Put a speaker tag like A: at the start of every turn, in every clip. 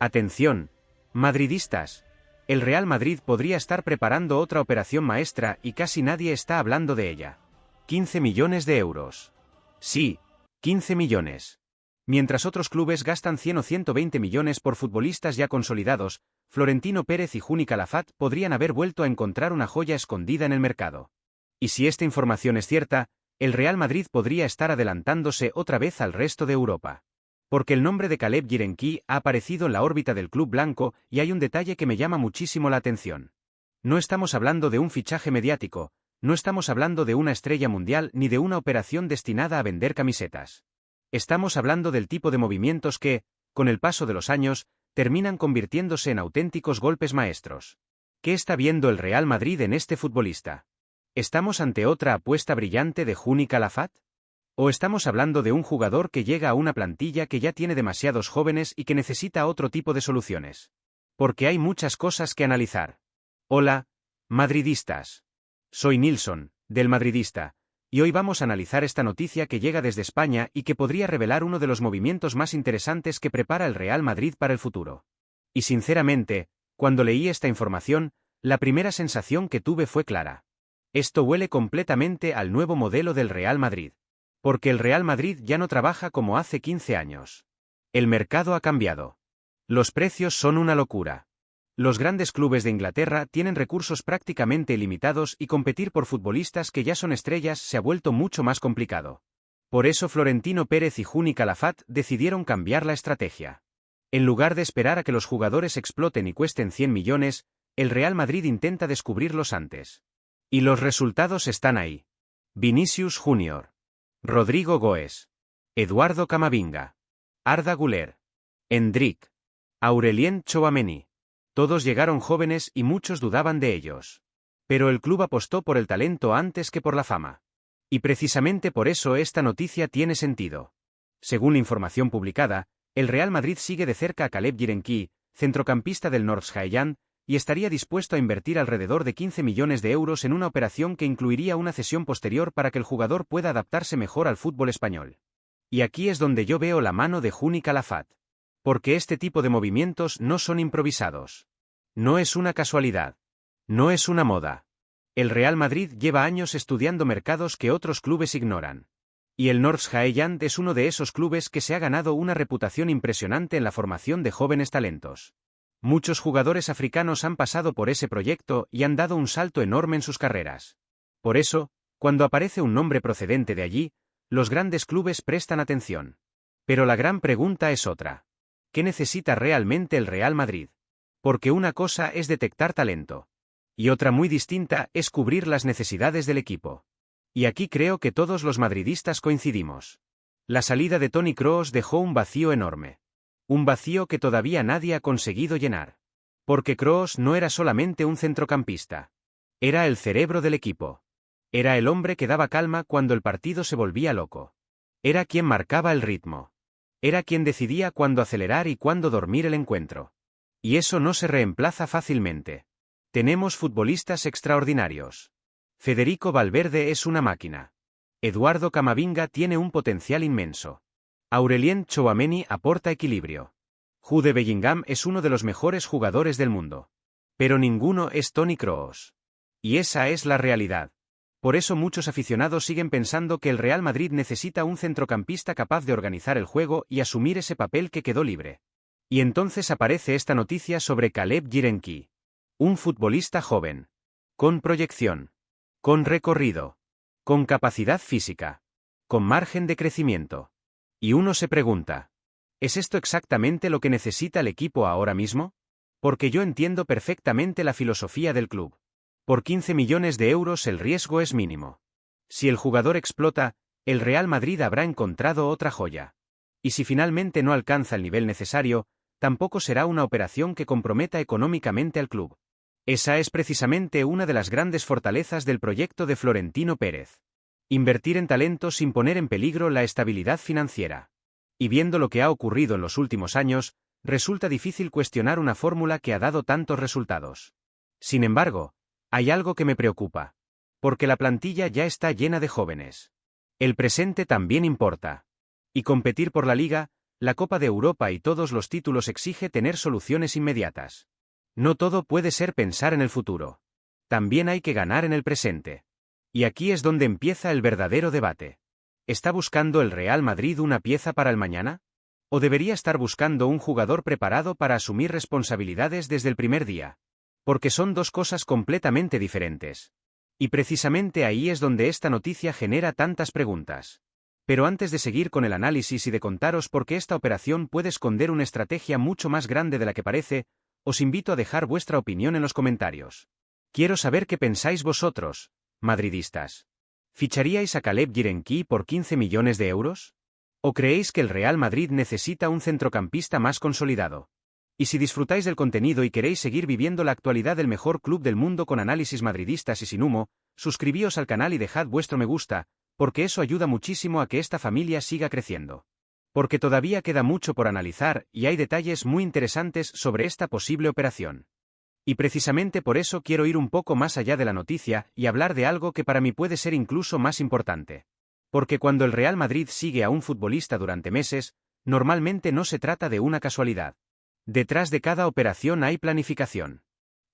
A: Atención, madridistas. El Real Madrid podría estar preparando otra operación maestra y casi nadie está hablando de ella. 15 millones de euros. Sí, 15 millones. Mientras otros clubes gastan 100 o 120 millones por futbolistas ya consolidados, Florentino Pérez y Juni Calafat podrían haber vuelto a encontrar una joya escondida en el mercado. Y si esta información es cierta, el Real Madrid podría estar adelantándose otra vez al resto de Europa. Porque el nombre de Caleb Girenki ha aparecido en la órbita del club blanco y hay un detalle que me llama muchísimo la atención. No estamos hablando de un fichaje mediático, no estamos hablando de una estrella mundial ni de una operación destinada a vender camisetas. Estamos hablando del tipo de movimientos que, con el paso de los años, terminan convirtiéndose en auténticos golpes maestros. ¿Qué está viendo el Real Madrid en este futbolista? ¿Estamos ante otra apuesta brillante de Juni Calafat? ¿O estamos hablando de un jugador que llega a una plantilla que ya tiene demasiados jóvenes y que necesita otro tipo de soluciones? Porque hay muchas cosas que analizar. Hola, madridistas. Soy Nilsson, del Madridista, y hoy vamos a analizar esta noticia que llega desde España y que podría revelar uno de los movimientos más interesantes que prepara el Real Madrid para el futuro. Y sinceramente, cuando leí esta información, la primera sensación que tuve fue clara. Esto huele completamente al nuevo modelo del Real Madrid. Porque el Real Madrid ya no trabaja como hace 15 años. El mercado ha cambiado. Los precios son una locura. Los grandes clubes de Inglaterra tienen recursos prácticamente ilimitados y competir por futbolistas que ya son estrellas se ha vuelto mucho más complicado. Por eso Florentino Pérez y Juni Calafat decidieron cambiar la estrategia. En lugar de esperar a que los jugadores exploten y cuesten 100 millones, el Real Madrid intenta descubrirlos antes. Y los resultados están ahí. Vinicius Junior. Rodrigo Goes, Eduardo Camavinga, Arda Güler, Endrick, Aurelien Tchouaméni. Todos llegaron jóvenes y muchos dudaban de ellos. Pero el club apostó por el talento antes que por la fama. Y precisamente por eso esta noticia tiene sentido. Según la información publicada, el Real Madrid sigue de cerca a Caleb Girenki, centrocampista del Nordsjælland, y estaría dispuesto a invertir alrededor de 15 millones de euros en una operación que incluiría una cesión posterior para que el jugador pueda adaptarse mejor al fútbol español. Y aquí es donde yo veo la mano de Juni Calafat. Porque este tipo de movimientos no son improvisados. No es una casualidad. No es una moda. El Real Madrid lleva años estudiando mercados que otros clubes ignoran. Y el Nordsjælland es uno de esos clubes que se ha ganado una reputación impresionante en la formación de jóvenes talentos. Muchos jugadores africanos han pasado por ese proyecto y han dado un salto enorme en sus carreras. Por eso, cuando aparece un nombre procedente de allí, los grandes clubes prestan atención. Pero la gran pregunta es otra. ¿Qué necesita realmente el Real Madrid? Porque una cosa es detectar talento. Y otra muy distinta es cubrir las necesidades del equipo. Y aquí creo que todos los madridistas coincidimos. La salida de Toni Kroos dejó un vacío enorme. Un vacío que todavía nadie ha conseguido llenar. Porque Kroos no era solamente un centrocampista. Era el cerebro del equipo. Era el hombre que daba calma cuando el partido se volvía loco. Era quien marcaba el ritmo. Era quien decidía cuándo acelerar y cuándo dormir el encuentro. Y eso no se reemplaza fácilmente. Tenemos futbolistas extraordinarios. Federico Valverde es una máquina. Eduardo Camavinga tiene un potencial inmenso. Aurelien Tchouaméni aporta equilibrio. Jude Bellingham es uno de los mejores jugadores del mundo. Pero ninguno es Toni Kroos. Y esa es la realidad. Por eso muchos aficionados siguen pensando que el Real Madrid necesita un centrocampista capaz de organizar el juego y asumir ese papel que quedó libre. Y entonces aparece esta noticia sobre Caleb Girenki. Un futbolista joven. Con proyección. Con recorrido. Con capacidad física. Con margen de crecimiento. Y uno se pregunta, ¿es esto exactamente lo que necesita el equipo ahora mismo? Porque yo entiendo perfectamente la filosofía del club. Por 15 millones de euros el riesgo es mínimo. Si el jugador explota, el Real Madrid habrá encontrado otra joya. Y si finalmente no alcanza el nivel necesario, tampoco será una operación que comprometa económicamente al club. Esa es precisamente una de las grandes fortalezas del proyecto de Florentino Pérez. Invertir en talento sin poner en peligro la estabilidad financiera. Y viendo lo que ha ocurrido en los últimos años, resulta difícil cuestionar una fórmula que ha dado tantos resultados. Sin embargo, hay algo que me preocupa. Porque la plantilla ya está llena de jóvenes. El presente también importa. Y competir por la liga, La Copa de Europa y todos los títulos exige tener soluciones inmediatas. No todo puede ser pensar en el futuro. También hay que ganar en el presente. Y aquí es donde empieza el verdadero debate. ¿Está buscando el Real Madrid una pieza para el mañana? ¿O debería estar buscando un jugador preparado para asumir responsabilidades desde el primer día? Porque son dos cosas completamente diferentes. Y precisamente ahí es donde esta noticia genera tantas preguntas. Pero antes de seguir con el análisis y de contaros por qué esta operación puede esconder una estrategia mucho más grande de la que parece, os invito a dejar vuestra opinión en los comentarios. Quiero saber qué pensáis vosotros, madridistas. ¿Ficharíais a Caleb Guirenquí por 15 millones de euros? ¿O creéis que el Real Madrid necesita un centrocampista más consolidado? Y si disfrutáis del contenido y queréis seguir viviendo la actualidad del mejor club del mundo con análisis madridistas y sin humo, suscribíos al canal y dejad vuestro me gusta, porque eso ayuda muchísimo a que esta familia siga creciendo. Porque todavía queda mucho por analizar y hay detalles muy interesantes sobre esta posible operación. Y precisamente por eso quiero ir un poco más allá de la noticia y hablar de algo que para mí puede ser incluso más importante. Porque cuando el Real Madrid sigue a un futbolista durante meses, normalmente no se trata de una casualidad. Detrás de cada operación hay planificación.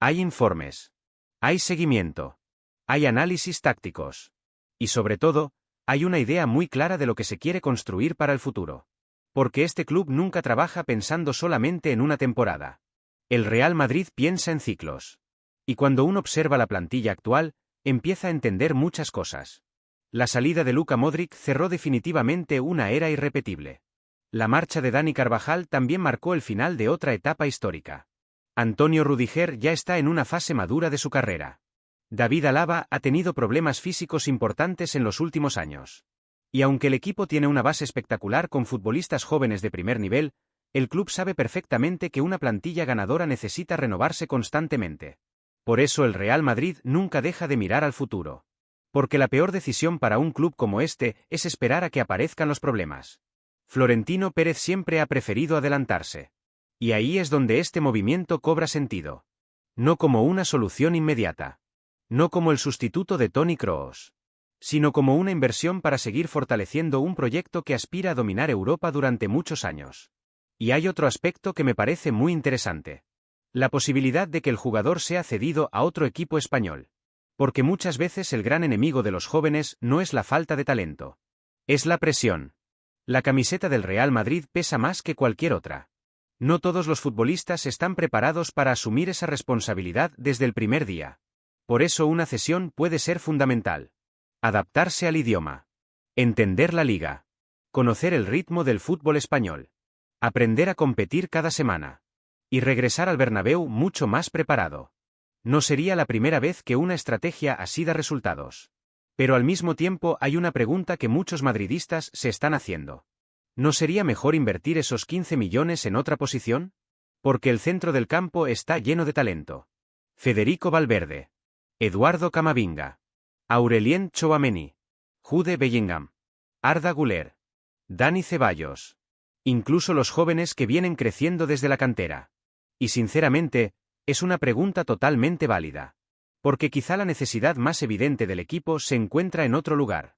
A: Hay informes. Hay seguimiento. Hay análisis tácticos. Y sobre todo, hay una idea muy clara de lo que se quiere construir para el futuro. Porque este club nunca trabaja pensando solamente en una temporada. El Real Madrid piensa en ciclos. Y cuando uno observa la plantilla actual, empieza a entender muchas cosas. La salida de Luka Modric cerró definitivamente una era irrepetible. La marcha de Dani Carvajal también marcó el final de otra etapa histórica. Antonio Rüdiger ya está en una fase madura de su carrera. David Alaba ha tenido problemas físicos importantes en los últimos años. Y aunque el equipo tiene una base espectacular con futbolistas jóvenes de primer nivel, el club sabe perfectamente que una plantilla ganadora necesita renovarse constantemente. Por eso el Real Madrid nunca deja de mirar al futuro. Porque la peor decisión para un club como este es esperar a que aparezcan los problemas. Florentino Pérez siempre ha preferido adelantarse. Y ahí es donde este movimiento cobra sentido. No como una solución inmediata. No como el sustituto de Toni Kroos. Sino como una inversión para seguir fortaleciendo un proyecto que aspira a dominar Europa durante muchos años. Y hay otro aspecto que me parece muy interesante. La posibilidad de que el jugador sea cedido a otro equipo español. Porque muchas veces el gran enemigo de los jóvenes no es la falta de talento. Es la presión. La camiseta del Real Madrid pesa más que cualquier otra. No todos los futbolistas están preparados para asumir esa responsabilidad desde el primer día. Por eso una cesión puede ser fundamental. Adaptarse al idioma. Entender la liga. Conocer el ritmo del fútbol español. Aprender a competir cada semana. Y regresar al Bernabéu mucho más preparado. No sería la primera vez que una estrategia así da resultados. Pero al mismo tiempo hay una pregunta que muchos madridistas se están haciendo. ¿No sería mejor invertir esos 15 millones en otra posición? Porque el centro del campo está lleno de talento. Federico Valverde. Eduardo Camavinga. Aurelien Tchouaméni. Jude Bellingham. Arda Güler. Dani Ceballos. Incluso los jóvenes que vienen creciendo desde la cantera. Y sinceramente, es una pregunta totalmente válida. Porque quizá la necesidad más evidente del equipo se encuentra en otro lugar.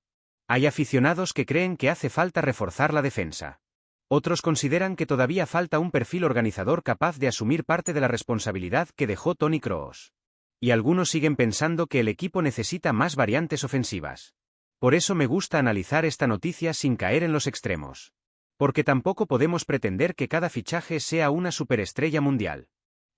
A: Hay aficionados que creen que hace falta reforzar la defensa. Otros consideran que todavía falta un perfil organizador capaz de asumir parte de la responsabilidad que dejó Toni Kroos. Y algunos siguen pensando que el equipo necesita más variantes ofensivas. Por eso me gusta analizar esta noticia sin caer en los extremos. Porque tampoco podemos pretender que cada fichaje sea una superestrella mundial.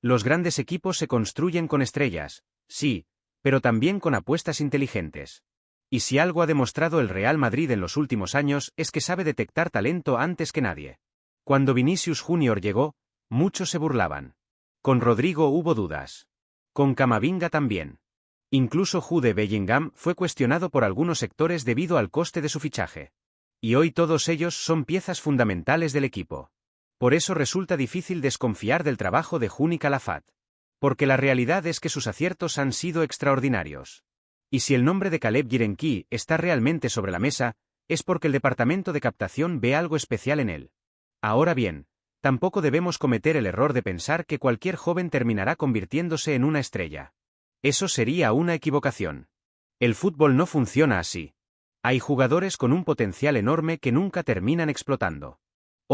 A: Los grandes equipos se construyen con estrellas, sí, pero también con apuestas inteligentes. Y si algo ha demostrado el Real Madrid en los últimos años es que sabe detectar talento antes que nadie. Cuando Vinicius Junior llegó, muchos se burlaban. Con Rodrigo hubo dudas. Con Camavinga también. Incluso Jude Bellingham fue cuestionado por algunos sectores debido al coste de su fichaje. Y hoy todos ellos son piezas fundamentales del equipo. Por eso resulta difícil desconfiar del trabajo de Juni Calafat. Porque la realidad es que sus aciertos han sido extraordinarios. Y si el nombre de Caleb Guirenquí está realmente sobre la mesa, es porque el departamento de captación ve algo especial en él. Ahora bien, tampoco debemos cometer el error de pensar que cualquier joven terminará convirtiéndose en una estrella. Eso sería una equivocación. El fútbol no funciona así. Hay jugadores con un potencial enorme que nunca terminan explotando.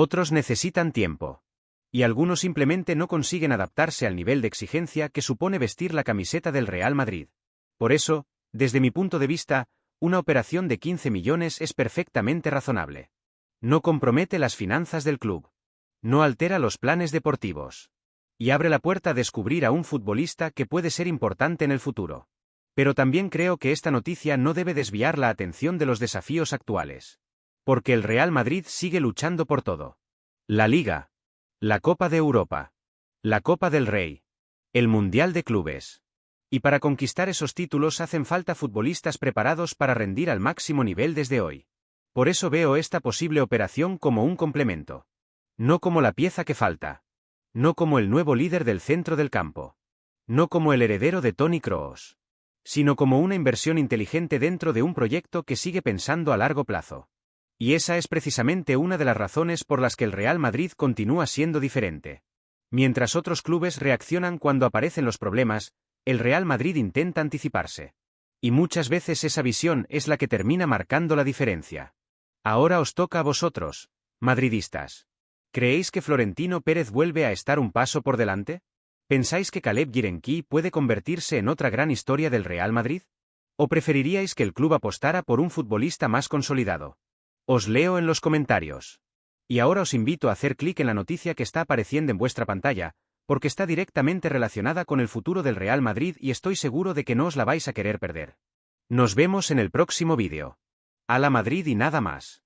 A: Otros necesitan tiempo. Y algunos simplemente no consiguen adaptarse al nivel de exigencia que supone vestir la camiseta del Real Madrid. Por eso, desde mi punto de vista, una operación de 15 millones es perfectamente razonable. No compromete las finanzas del club. No altera los planes deportivos. Y abre la puerta a descubrir a un futbolista que puede ser importante en el futuro. Pero también creo que esta noticia no debe desviar la atención de los desafíos actuales. Porque el Real Madrid sigue luchando por todo. La Liga. La Copa de Europa. La Copa del Rey. El Mundial de Clubes. Y para conquistar esos títulos hacen falta futbolistas preparados para rendir al máximo nivel desde hoy. Por eso veo esta posible operación como un complemento. No como la pieza que falta. No como el nuevo líder del centro del campo. No como el heredero de Toni Kroos. Sino como una inversión inteligente dentro de un proyecto que sigue pensando a largo plazo. Y esa es precisamente una de las razones por las que el Real Madrid continúa siendo diferente. Mientras otros clubes reaccionan cuando aparecen los problemas, el Real Madrid intenta anticiparse. Y muchas veces esa visión es la que termina marcando la diferencia. Ahora os toca a vosotros, madridistas. ¿Creéis que Florentino Pérez vuelve a estar un paso por delante? ¿Pensáis que Caleb Guirenquí puede convertirse en otra gran historia del Real Madrid? ¿O preferiríais que el club apostara por un futbolista más consolidado? Os leo en los comentarios. Y ahora os invito a hacer clic en la noticia que está apareciendo en vuestra pantalla, porque está directamente relacionada con el futuro del Real Madrid y estoy seguro de que no os la vais a querer perder. Nos vemos en el próximo vídeo. ¡Hala Madrid y nada más!